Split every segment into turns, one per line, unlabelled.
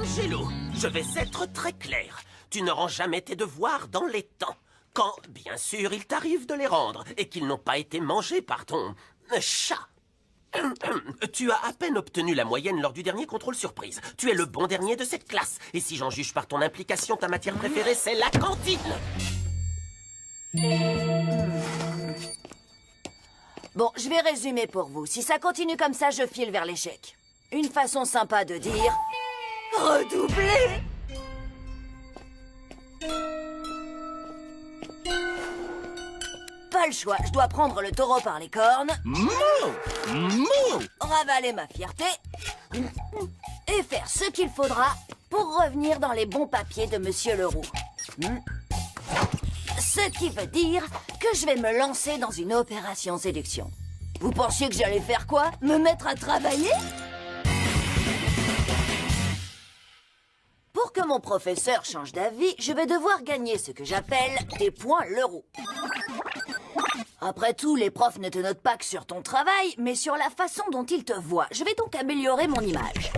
Angelo, je vais être très clair. Tu ne rends jamais tes devoirs dans les temps. Quand, bien sûr, il t'arrive de les rendre et qu'ils n'ont pas été mangés par ton chat. Tu as à peine obtenu la moyenne lors du dernier contrôle surprise. Tu es le bon dernier de cette classe. Et si j'en juge par ton implication, ta matière préférée, c'est la cantine.
Bon, je vais résumer pour vous. Si ça continue comme ça, je file vers l'échec. Une façon sympa de dire... Redoubler. Pas le choix, je dois prendre le taureau par les cornes, ravaler ma fierté et faire ce qu'il faudra pour revenir dans les bons papiers de Monsieur Leroux. Ce qui veut dire que je vais me lancer dans une opération séduction. Vous pensiez que j'allais faire quoi? Me mettre à travailler? Pour que mon professeur change d'avis, je vais devoir gagner ce que j'appelle des points Leroux. Après tout, les profs ne te notent pas que sur ton travail, mais sur la façon dont ils te voient. Je vais donc améliorer mon image.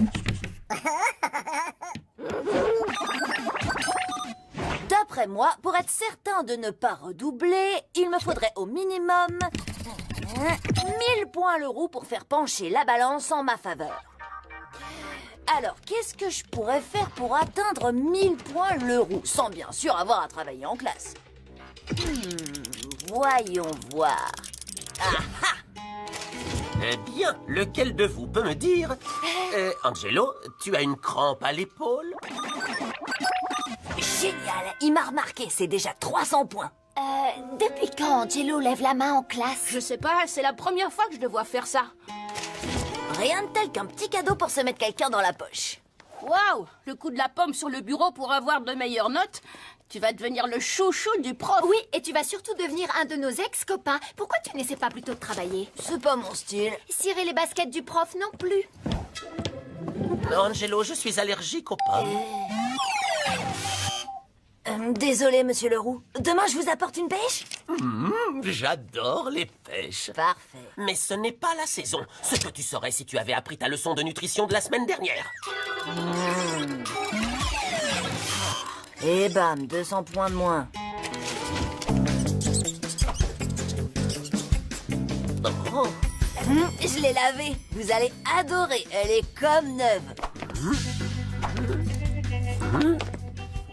D'après moi, pour être certain de ne pas redoubler, il me faudrait au minimum 1000 points Leroux pour faire pencher la balance en ma faveur. Alors, qu'est-ce que je pourrais faire pour atteindre 1000 points Leroux, sans bien sûr avoir à travailler en classe? Voyons voir. Ah ah!
Eh bien, lequel de vous peut me dire... Angelo, tu as une crampe à l'épaule?
Génial! Il m'a remarqué, c'est déjà 300 points.
Depuis quand Angelo lève la main en classe?
Je sais pas, c'est la première fois que je le vois faire ça.
Rien de tel qu'un petit cadeau pour se mettre quelqu'un dans la poche.
Waouh! Le coup de la pomme sur le bureau pour avoir de meilleures notes. Tu vas devenir le chouchou du prof.
Oui, et tu vas surtout devenir un de nos ex-copains. Pourquoi tu n'essaies pas plutôt de travailler?
C'est pas mon style.
Cirer les baskets du prof non plus.
Angelo, je suis allergique aux pommes.
Désolé, Monsieur Leroux. Demain, je vous apporte une pêche?
J'adore les pêches.
Parfait.
Mais ce n'est pas la saison. Ce que tu saurais si tu avais appris ta leçon de nutrition de la semaine dernière.
Et bam, 200 points de moins.
Oh.
Je l'ai lavée. Vous allez adorer. Elle est comme neuve.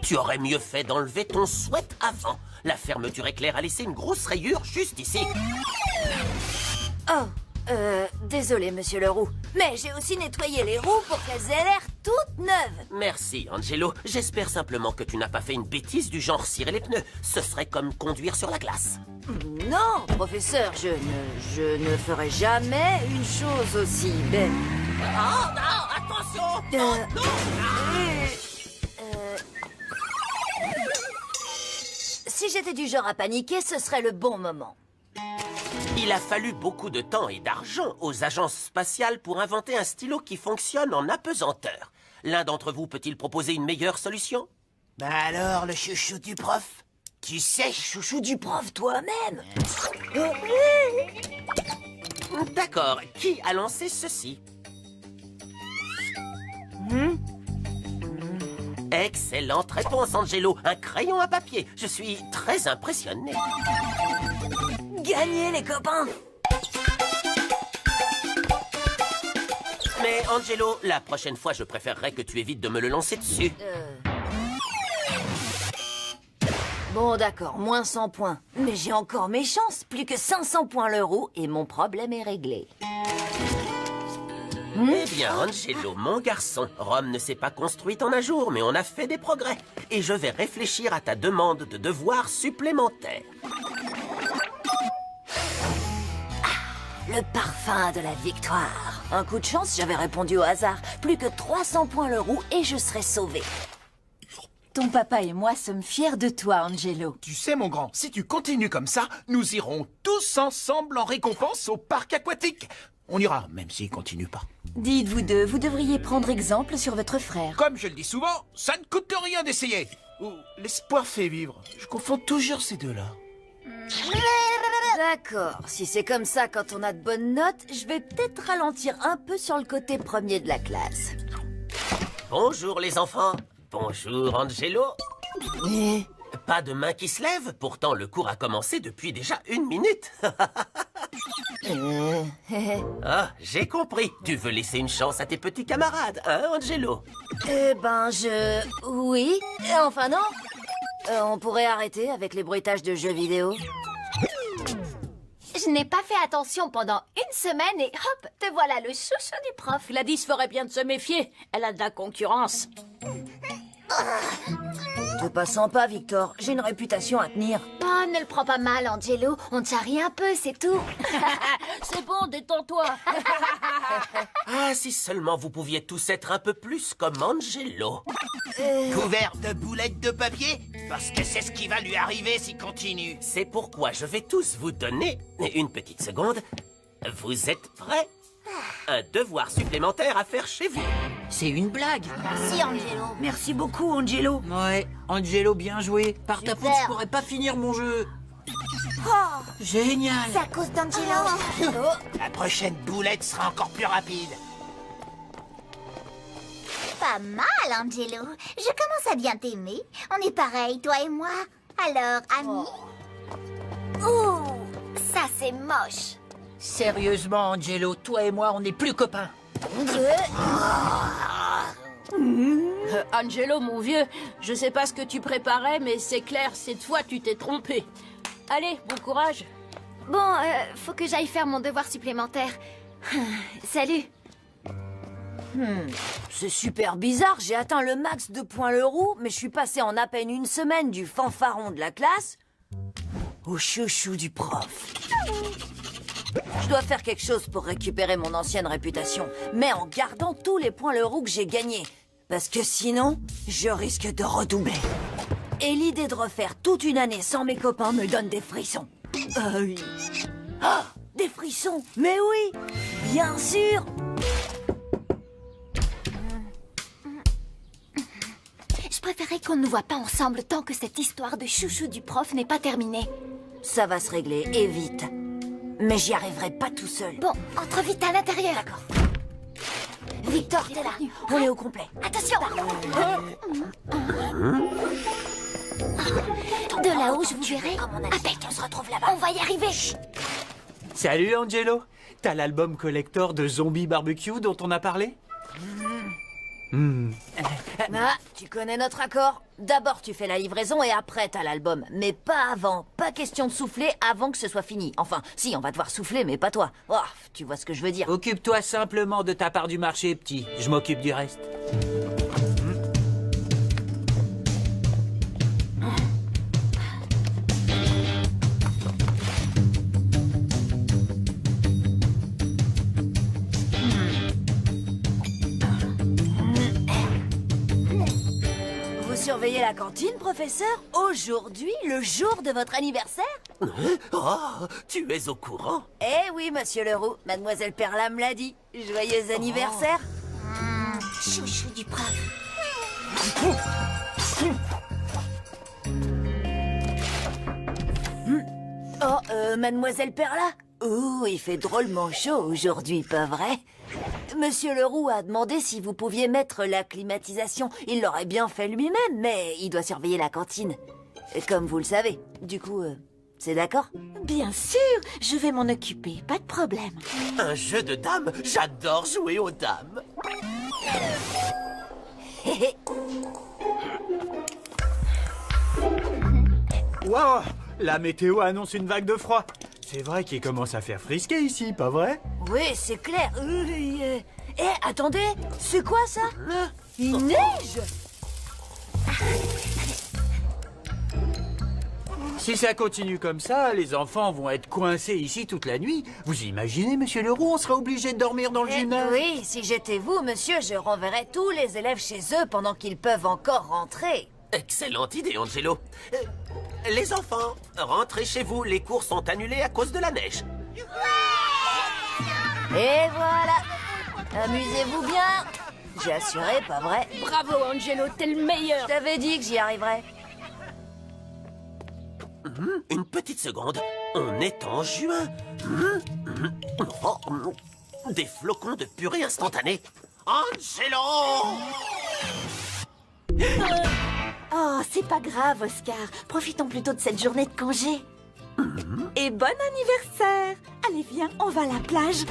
Tu aurais mieux fait d'enlever ton sweat avant. La fermeture éclair a laissé une grosse rayure juste ici.
Oh, désolé, Monsieur Leroux. Mais j'ai aussi nettoyé les roues pour qu'elles aient l'air toutes neuves.
Merci, Angelo. J'espère simplement que tu n'as pas fait une bêtise du genre cirer les pneus. Ce serait comme conduire sur la glace.
Non, professeur, je ne ferai jamais une chose aussi bête.
Oh non, attention! Non.
Si j'étais du genre à paniquer, ce serait le bon moment.
Il a fallu beaucoup de temps et d'argent aux agences spatiales pour inventer un stylo qui fonctionne en apesanteur. L'un d'entre vous peut-il proposer une meilleure solution?
Bah alors, le chouchou du prof? Tu sais, chouchou du prof toi-même.
D'accord. Qui a lancé ceci? Excellente réponse, Angelo. Un crayon à papier. Je suis très impressionné.
Gagnez, les copains!
Mais Angelo, la prochaine fois, je préférerais que tu évites de me le lancer dessus.
Bon, d'accord, moins 100 points. Mais j'ai encore mes chances. Plus que 500 points Leroux et mon problème est réglé.
Eh bien, Angelo, mon garçon, Rome ne s'est pas construite en un jour, mais on a fait des progrès. Et je vais réfléchir à ta demande de devoirs supplémentaires.
Le parfum de la victoire. Un coup de chance, j'avais répondu au hasard. Plus que 300 points Leroux et je serais sauvé.
Ton papa et moi sommes fiers de toi, Angelo.
Tu sais, mon grand, si tu continues comme ça, nous irons tous ensemble en récompense au parc aquatique. On ira, même s'il continue pas.
Dites vous deux, vous devriez prendre exemple sur votre frère.
Comme je le dis souvent, ça ne coûte rien d'essayer. Ou l'espoir fait vivre. Je confonds toujours ces deux-là.
D'accord, si c'est comme ça quand on a de bonnes notes, je vais peut-être ralentir un peu sur le côté premier de la classe.
Bonjour les enfants. Bonjour Angelo. Pas de main qui se lève, pourtant le cours a commencé depuis déjà 1 minute. Ah, j'ai compris. Tu veux laisser une chance à tes petits camarades, hein, Angelo?
Oui. Enfin, non. On pourrait arrêter avec les bruitages de jeux vidéo.
Je n'ai pas fait attention pendant 1 semaine et hop, te voilà le chouchou du prof.
Gladys ferait bien de se méfier. Elle a de la concurrence.
T'es pas sympa, Victor. J'ai une réputation à tenir.
Oh, ne le prends pas mal, Angelo. On te charrie un peu, c'est tout.
C'est bon, détends-toi.
Ah, si seulement vous pouviez tous être un peu plus comme Angelo.
Couvert de boulettes de papier? Parce que c'est ce qui va lui arriver s'il continue.
C'est pourquoi je vais tous vous donner une petite seconde. Vous êtes prêts? Un devoir supplémentaire à faire chez vous.
C'est une blague.
Merci, Angelo.
Merci beaucoup, Angelo. Ouais, Angelo, bien joué. Par ta faute, je pourrais pas finir mon jeu. Génial.
C'est à cause d'Angelo.
La prochaine boulette sera encore plus rapide.
Pas mal, Angelo. Je commence à bien t'aimer. On est pareil, toi et moi. Alors, amis?
Ouh, ça c'est moche.
Sérieusement, Angelo, toi et moi, on n'est plus copains.
Angelo, mon vieux, je sais pas ce que tu préparais, mais c'est clair, cette fois, tu t'es trompé. Allez, bon courage.
Bon, faut que j'aille faire mon devoir supplémentaire. Salut.
C'est super bizarre. J'ai atteint le max de points le roux, mais je suis passé en à peine 1 semaine du fanfaron de la classe au chouchou du prof. Je dois faire quelque chose pour récupérer mon ancienne réputation, mais en gardant tous les points le roux que j'ai gagnés. Parce que sinon, je risque de redoubler. Et l'idée de refaire toute une année sans mes copains me donne des frissons. Oui. Ah, des frissons? Mais oui, bien sûr.
Je préférais qu'on ne nous voit pas ensemble tant que cette histoire de chouchou du prof n'est pas terminée.
Ça va se régler, et vite. Mais j'y arriverai pas tout seul.
Bon, entre vite à l'intérieur.
D'accord.
Victor, t'es là.
On est au complet.
Attention. De là-haut, je vous verrai.
Impec, on se retrouve là-bas.
On va y arriver.
Salut Angelo. T'as l'album collector de Zombie Barbecue dont on a parlé?
Ah, tu connais notre accord. D'abord, tu fais la livraison et après, t'as l'album. Mais pas avant. Pas question de souffler avant que ce soit fini. Enfin, si, on va devoir souffler, mais pas toi. Oh, tu vois ce que je veux dire.
Occupe-toi simplement de ta part du marché, petit. Je m'occupe du reste.
Surveillez la cantine, professeur? Aujourd'hui, le jour de votre anniversaire?
Oh, tu es au courant?
Eh oui, monsieur Leroux. Mademoiselle Perla me l'a dit. Joyeux anniversaire.
Chouchou du prof.
Mademoiselle Perla? Oh, il fait drôlement chaud aujourd'hui, pas vrai? Monsieur Leroux a demandé si vous pouviez mettre la climatisation. Il l'aurait bien fait lui-même, mais il doit surveiller la cantine. Comme vous le savez. Du coup, c'est d'accord?
Bien sûr, je vais m'en occuper, pas de problème.
Un jeu de dames? J'adore jouer aux dames.
Wow, la météo annonce une vague de froid. C'est vrai qu'il commence à faire frisquer ici, pas vrai?
Oui, c'est clair. Attendez, c'est quoi ça? Il neige?
Si ça continue comme ça, les enfants vont être coincés ici toute la nuit. Vous imaginez, monsieur Leroux, on sera obligé de dormir dans le gymnase?
Oui, si j'étais vous, monsieur, je renverrais tous les élèves chez eux pendant qu'ils peuvent encore rentrer.
Excellente idée, Angelo. Les enfants, rentrez chez vous. Les cours sont annulés à cause de la neige.
Et voilà. Amusez-vous bien. J'ai assuré, pas vrai?
Bravo, Angelo, t'es le meilleur.
Je t'avais dit que j'y arriverais.
Une petite seconde. On est en juin. Oh, des flocons de purée instantanée. Angelo!
C'est pas grave, Oscar. Profitons plutôt de cette journée de congé. Et bon anniversaire. Allez, viens, on va à la plage.